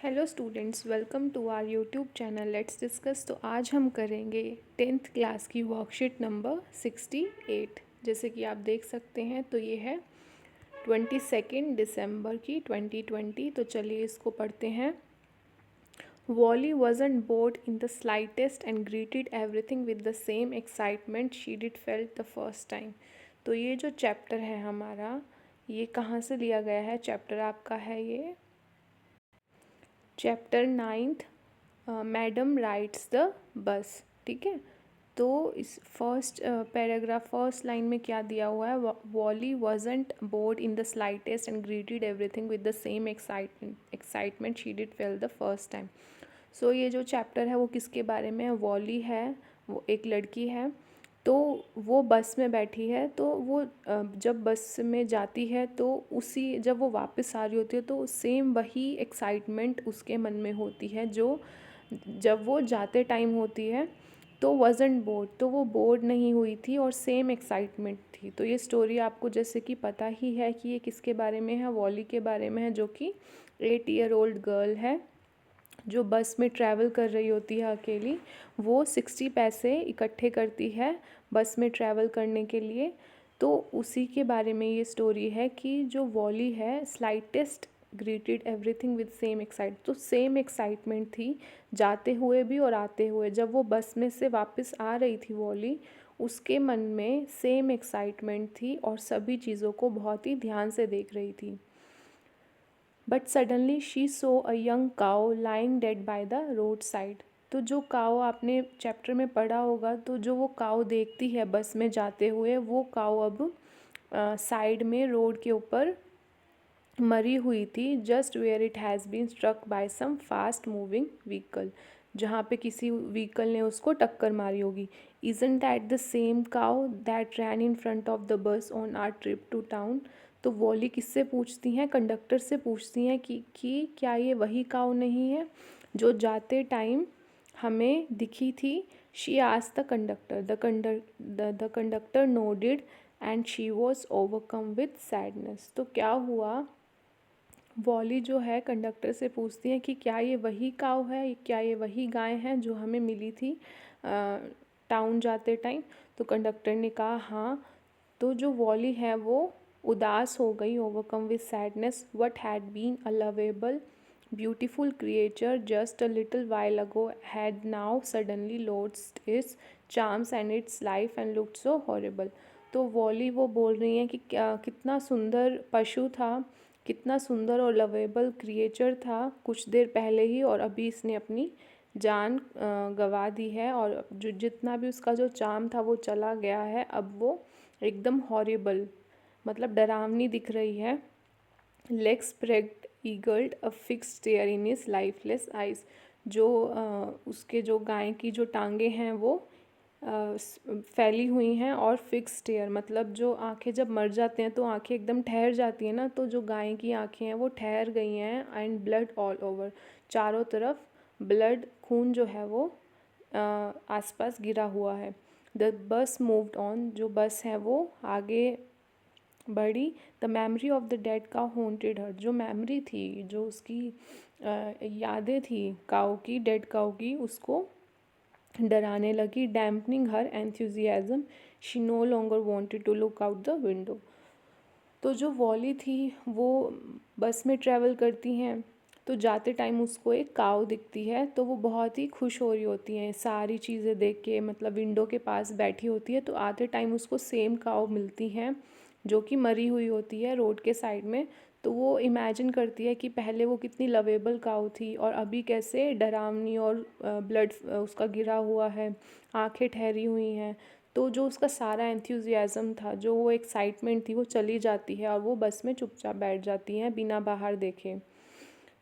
Hello students, welcome to our YouTube channel let's discuss. तो आज हम करेंगे 10th क्लास की वर्कशीट नंबर 68। जैसे कि आप देख सकते हैं तो ये है 22 दिसंबर की 2020। तो चलिए इसको पढ़ते हैं। Wally wasn't bored in the slightest and greeted everything with the same excitement she did felt the first time। तो ये जो चैप्टर है हमारा, ये कहाँ से लिया गया है? चैप्टर आपका है ये chapter 9th, madam rides the bus. ठीक है, तो इस फर्स्ट पैराग्राफ फर्स्ट लाइन में क्या दिया हुआ है? Valli wasn't bored in the slightest and greeted everything with the same excitement she did felt the first time. So ये जो चैप्टर है वो किसके बारे में है? वॉली है, वो एक लड़की है। तो वो बस में बैठी है, तो वो जब बस में जाती है तो उसी जब वो वापस आ रही होती है तो सेम वही एक्साइटमेंट उसके मन में होती है जो जब वो जाते टाइम होती है। तो वज़न्ट बोर्ड, तो वो बोर्ड नहीं हुई थी और सेम एक्साइटमेंट थी। तो ये स्टोरी आपको जैसे कि पता ही है कि ये किसके बारे में है? वॉली के बारे में है, जो कि 8 ईयर ओल्ड गर्ल है जो बस में ट्रैवल कर रही होती है अकेली। वो 60 पैसे इकट्ठे करती है बस में ट्रैवल करने के लिए। तो उसी के बारे में ये स्टोरी है कि जो वॉली है slightest greeted everything with same excite, तो सेम एक्साइटमेंट थी जाते हुए भी और आते हुए। जब वो बस में से वापस आ रही थी वॉली, उसके मन में सेम एक्साइटमेंट थी और सभी चीज़ों को बहुत ही ध्यान से देख रही थी। But suddenly she saw a young cow lying dead by the road side. तो जो काउ आपने चैप्टर में पढ़ा होगा, तो जो वो काउ देखती है बस में जाते हुए, वो काउ अब साइड में रोड के ऊपर मरी हुई थी। Just where it has been struck by some fast moving vehicle, जहाँ पे किसी व्हीकल ने उसको टक्कर मारी होगी। Isn't that the same cow that ran in front of the bus on our trip to town. तो वॉली किससे पूछती हैं? कंडक्टर से पूछती हैं कि क्या ये वही काउ नहीं है जो जाते टाइम हमें दिखी थी? She asked the conductor. The conductor nodded and she was overcome with sadness. तो क्या हुआ? वॉली जो है कंडक्टर से पूछती है कि क्या ये वही काऊ है, क्या ये वही गाय है जो हमें मिली थी टाउन जाते टाइम? तो कंडक्टर ने कहा हाँ। तो जो वॉली है वो उदास हो गई, overcome with sadness. What had been a lovable beautiful creature just a little while ago had now suddenly lost its charms and its life and looked so horrible. तो वॉली वो बोल रही हैं कि क्या कितना सुंदर पशु था, कितना सुंदर और लवेबल क्रिएचर था कुछ देर पहले ही, और अभी इसने अपनी जान गंवा दी है, और जो जितना भी उसका जो चार्म था वो चला गया है। अब वो एकदम हॉरिबल, मतलब डरावनी दिख रही है। Legs spread eagled a fixed stare in his lifeless eyes. जो उसके जो गाय की जो टांगे हैं वो फैली हुई हैं, और फिक्स स्टेयर मतलब जो आंखें जब मर जाते हैं तो आंखें एकदम ठहर जाती हैं ना, तो जो गाय की आंखें हैं वो ठहर गई हैं। एंड ब्लड ऑल ओवर, चारों तरफ ब्लड, खून जो है वो आसपास गिरा हुआ है। द बस मूव्ड ऑन, जो बस है वो आगे बढ़ी। The memory of the dead cow haunted her, जो मेमोरी थी, जो उसकी यादें थी काउ की, डेड काउ की, उसको डराने लगी। Dampening her enthusiasm, she no longer wanted to look out the window. तो जो वॉली थी वो बस में ट्रैवल करती हैं, तो जाते टाइम उसको एक काऊ दिखती है, तो वो बहुत ही खुश हो रही होती हैं सारी चीज़ें देख के, मतलब विंडो के पास बैठी होती है। तो आते टाइम उसको सेम काऊ मिलती हैं जो कि मरी हुई होती है रोड के साइड में। तो वो इमेजिन करती है कि पहले वो कितनी लवेबल काऊ थी और अभी कैसे डरावनी और ब्लड उसका गिरा हुआ है, आंखें ठहरी हुई हैं। तो जो उसका सारा एंथुजियाज़म था, जो वो एक्साइटमेंट थी, वो चली जाती है और वो बस में चुपचाप बैठ जाती हैं बिना बाहर देखे।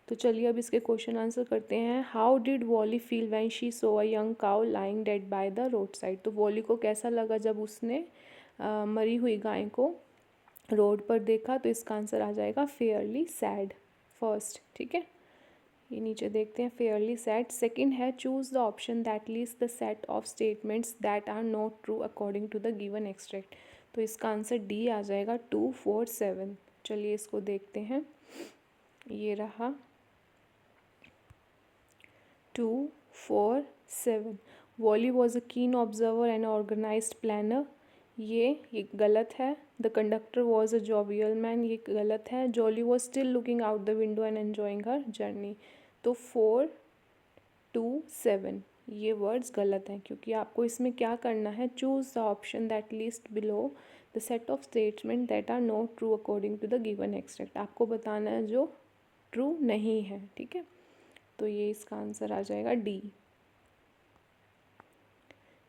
तो चलिए अब इसके क्वेश्चन आंसर करते हैं। How did Wally feel when she saw a young cow lying dead by the road side. तो वॉली को कैसा लगा जब उसने मरी हुई गाय को रोड पर देखा? तो इसका आंसर आ जाएगा फेयरली सैड फर्स्ट। ठीक है, ये नीचे देखते हैं। Fairly sad. सेकंड है choose the option that lists the set of statements that are not true according to the given extract. तो इसका आंसर डी आ जाएगा 2, 4, 7। चलिए इसको देखते हैं। ये रहा 2, 4, 7. Wally was a keen observer and organized planner. ये गलत है. The conductor was a jovial man. ये गलत है. Jolly was still looking out the window and enjoying her journey. तो 4, 2, 7 ये वर्ड्स गलत हैं, क्योंकि आपको इसमें क्या करना है, choose the option that list below the set of statement that are not true according to the given extract. आपको बताना है जो ट्रू नहीं है. ठीक है, तो ये इसका आंसर आ जाएगा डी.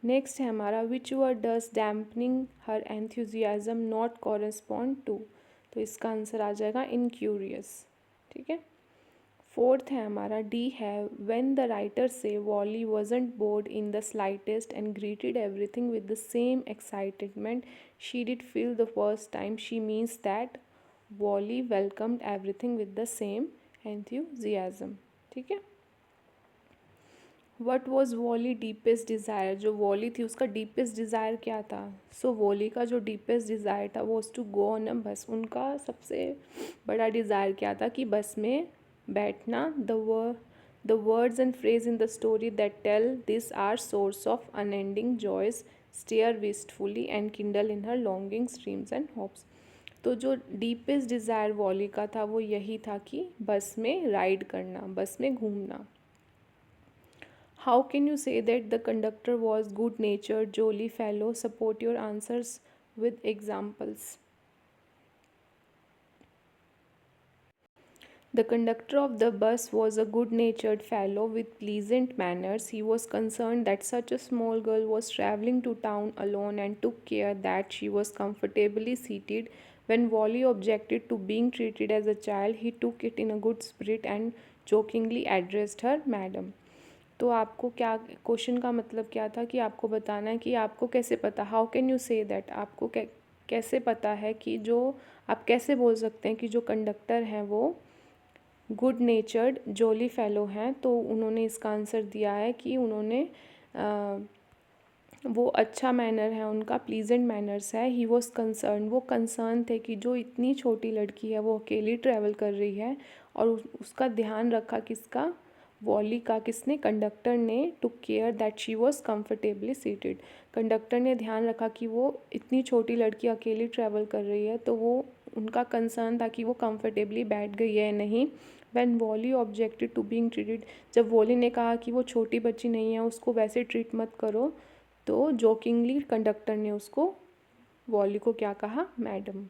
नेक्स्ट है हमारा which word does dampening her enthusiasm not correspond to. तो इसका आंसर आ जाएगा इनक्यूरियस. ठीक है. फोर्थ है हमारा डी है when the writer says Wally wasn't bored in the slightest and greeted everything with the same excitement she did feel the first time, she means that Wally welcomed everything with the same enthusiasm. ठीक है. What was Wally deepest desire. जो Wally थी उसका deepest desire क्या था. सो volley का जो deepest desire था वो टू गो ऑन अ बस. उनका सबसे बड़ा डिज़ायर क्या था कि बस में बैठना. The words and phrase in the story that tell this are source of unending joys stare wistfully and kindle in her longings dreams and hopes. तो जो डीपेस्ट डिज़ायर वॉली का था वो यही था कि बस में राइड करना, बस में घूमना. How can you say that the conductor was good-natured, jolly fellow? Support your answers with examples. The conductor of the bus was a good-natured fellow with pleasant manners. He was concerned that such a small girl was traveling to town alone and took care that she was comfortably seated. When Wally objected to being treated as a child, he took it in a good spirit and jokingly addressed her madam. तो आपको क्या question का मतलब क्या था कि आपको बताना है कि आपको कैसे पता, how can you say that, आपको कैसे पता है कि जो आप कैसे बोल सकते हैं कि जो कंडक्टर हैं वो गुड नेचर्ड जॉली फेलो हैं. तो उन्होंने इसका आंसर दिया है कि उन्होंने वो अच्छा मैनर है उनका, प्लीजेंट मैनर्स है. ही वॉज कंसर्न, वो कंसर्न थे कि जो इतनी छोटी लड़की है वो अकेली ट्रैवल कर रही है, और उसका ध्यान रखा किसका, वॉली का. किसने, कंडक्टर ने. Took care that she was comfortably seated. Conductor ने ध्यान रखा कि वो इतनी छोटी लड़की अकेली ट्रैवल कर रही है, तो वो उनका कंसर्न था कि वो कंफर्टेबली बैठ गई है नहीं. When Wally objected to being treated, जब वॉली ने कहा कि वो छोटी बच्ची नहीं है उसको वैसे ट्रीट मत करो, तो जोकिंगली कंडक्टर ने उसको, वॉली को क्या कहा, मैडम.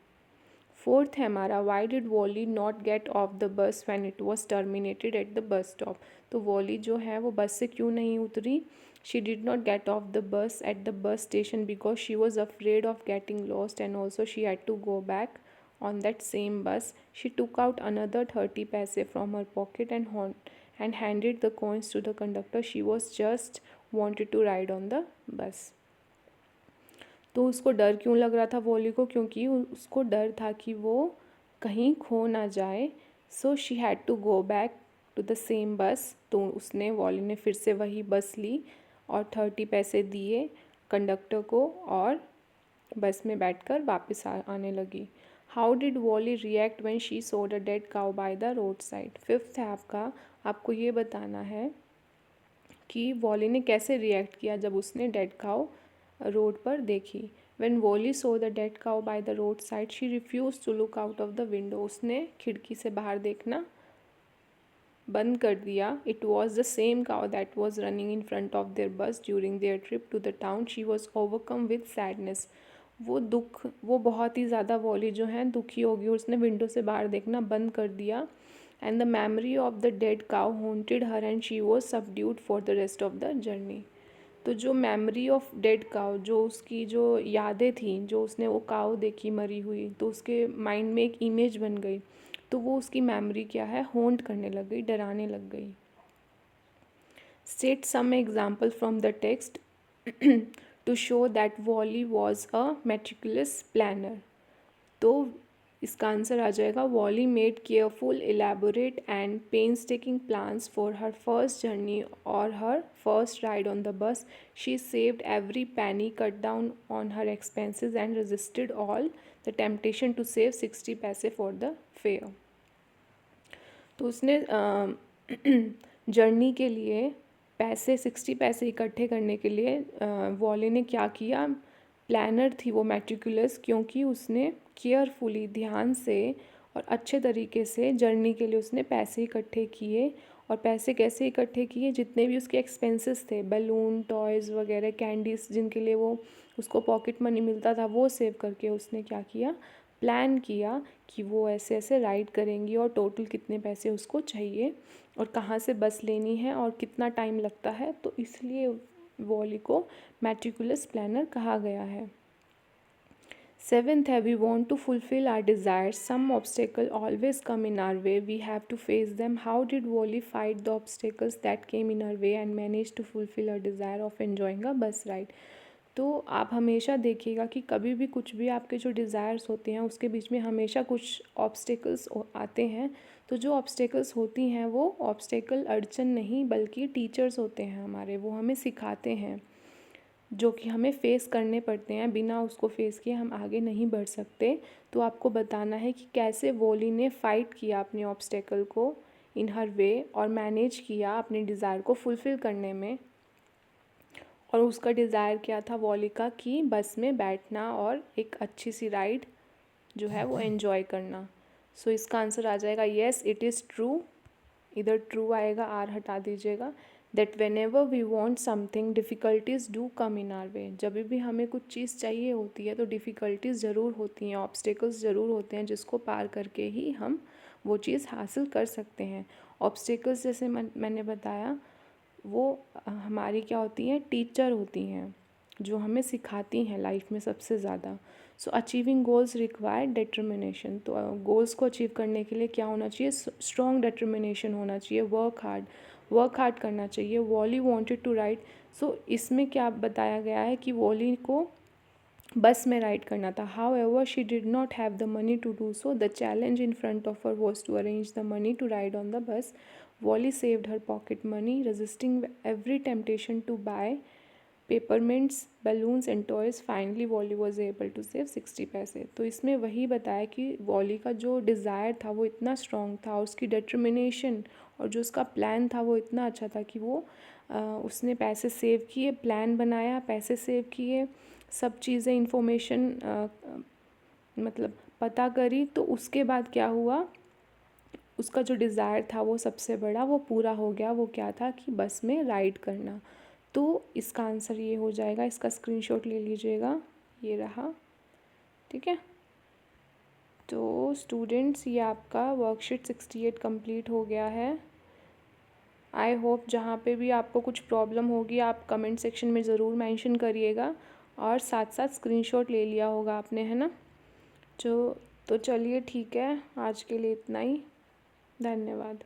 फोर्थ है हमारा why did Wally not get off the bus when it was terminated at the bus stop. तो वॉली जो है वो बस से क्यों नहीं उतरी. She did not get off the bus at the bus station because she was afraid of getting lost and also she had to go back on that same bus. She took out another 30 paise from her pocket and handed the coins to the conductor. She was just wanted to ride on the bus. तो उसको डर क्यों लग रहा था volley को, क्योंकि उसको डर था कि वो कहीं खो ना जाए. So she had to go back to the same bus. तो उसने, वॉली ने फिर से वही बस ली और 30 पैसे दिए कंडक्टर को और बस में बैठकर वापस आने लगी. How did Wally react when she saw the dead cow by the road side. Fifth है आपका, आपको ये बताना है कि वॉली ने कैसे रिएक्ट किया जब उसने डेड काउ रोड पर देखी. When Wally saw the dead cow by the roadside, she refused to look out of the window. उसने खिड़की से बाहर देखना बंद कर दिया. It was the same cow that was running in front of their bus during their trip to the town. She was overcome with sadness. वो बहुत ही ज़्यादा वॉली जो है दुखी होगी. उसने विंडो से बाहर देखना बंद कर दिया. And the memory of the dead cow haunted her and she was subdued for the rest of the journey. तो जो मेमोरी ऑफ डेड काउ, जो उसकी जो यादें थी, जो उसने वो काउ देखी मरी हुई, तो उसके माइंड में एक इमेज बन गई. तो वो उसकी मेमोरी क्या है, होंट करने लग गई, डराने लग गई. State some example from the text to show that Valli was a meticulous planner. तो इसका आंसर आ जाएगा Valli made careful elaborate and painstaking plans for her first journey और her first ride on the bus. She saved every penny, cut down on her expenses and resisted all the temptation to save 60 paise for the fair. तो उसने journey के लिए पैसे 60 पैसे इकट्ठे करने के लिए वॉली ने क्या किया, प्लानर थी वो मेटिकुलस, क्योंकि उसने केयरफुली, ध्यान से और अच्छे तरीके से जर्नी के लिए उसने पैसे इकट्ठे किए। और पैसे कैसे इकट्ठे किए, जितने भी उसके एक्सपेंसेस थे, बलून, टॉयज़ वगैरह, कैंडीज़ जिनके लिए वो उसको पॉकेट मनी मिलता था, वो सेव करके उसने क्या किया, प्लान किया कि वो ऐसे ऐसे राइड करेंगी और टोटल कितने पैसे उसको चाहिए और कहाँ से बस लेनी है और कितना टाइम लगता है। तो इसलिए वॉली को मेटिकुलस प्लानर कहा गया है। Seventh है, we want to fulfill our desires. Some obstacle always come in our way. We have to face them. How did Wally fight the obstacles that came in our way and manage to fulfill our desire of enjoying a bus ride? तो आप हमेशा देखिएगा कि कभी भी कुछ भी आपके जो डिज़ायर्स होते हैं उसके बीच में हमेशा कुछ ऑब्स्टेकल्स आते हैं। तो जो ऑब्स्टेकल्स होती हैं वो ऑब्स्टेकल अड़चन नहीं बल्कि टीचर्स होते हैं हमारे, वो हमें सिखाते हैं, जो कि हमें फ़ेस करने पड़ते हैं। बिना उसको फ़ेस किए हम आगे नहीं बढ़ सकते। तो आपको बताना है कि कैसे वॉली ने फ़ाइट किया अपने ऑब्स्टेकल को इन हर वे और मैनेज किया अपने डिज़ायर को फुलफ़िल करने में। और उसका डिज़ायर क्या था वॉली का, कि बस में बैठना और एक अच्छी सी राइड जो है वो एन्जॉय करना। सो इसका आंसर आ जाएगा येस इट इज़ ट्रू। इधर ट्रू आएगा, आर हटा दीजिएगा। That whenever we want something difficulties do come in our way. जब भी हमें कुछ चीज़ चाहिए होती है तो डिफ़िकल्टीज़ ज़रूर होती हैं, ऑब्स्टेकल्स ज़रूर होते हैं, जिसको पार करके ही हम वो चीज़ हासिल कर सकते हैं। ऑब्स्टेकल्स जैसे मैंने बताया वो हमारी क्या होती हैं, टीचर होती हैं जो हमें सिखाती हैं लाइफ में सबसे ज़्यादा। सो अचीविंग गोल्स रिक्वायर डिटर्मिनेशन। तो गोल्स को अचीव करने के लिए क्या होना चाहिए, स्ट्रॉन्ग डिटर्मिनेशन होना चाहिए, वर्क हार्ड करना चाहिए। Valli wanted to ride. So इसमें क्या बताया गया है कि वॉली को बस में राइड करना था। However she did not have the money to do so. The challenge in front of her was to arrange the money to ride on the bus. Wally saved her pocket money, resisting every temptation to buy peppermints, balloons and toys. Finally, Wally was able to save 60 पैसे. तो इसमें वही बताया कि volley का जो desire था वो इतना स्ट्रॉन्ग था, उसकी डिटर्मिनेशन और जो उसका प्लान था वो इतना अच्छा था कि वो उसने पैसे सेव किए, प्लान बनाया, पैसे सेव किए, सब चीज़ें इंफॉर्मेशन मतलब पता करी। तो उसके बाद क्या हुआ, उसका जो डिज़ायर था वो सबसे बड़ा वो पूरा हो गया। वो क्या था कि बस में राइड करना। तो इसका आंसर ये हो जाएगा। इसका स्क्रीनशॉट ले लीजिएगा, ये रहा, ठीक है। तो स्टूडेंट्स ये आपका वर्कशीट 68 कंप्लीट हो गया है। आई होप जहाँ पे भी आपको कुछ प्रॉब्लम होगी आप कमेंट सेक्शन में ज़रूर मेंशन करिएगा और साथ साथ स्क्रीनशॉट ले लिया होगा आपने, है ना। तो चलिए ठीक है, आज के लिए इतना ही। धन्यवाद।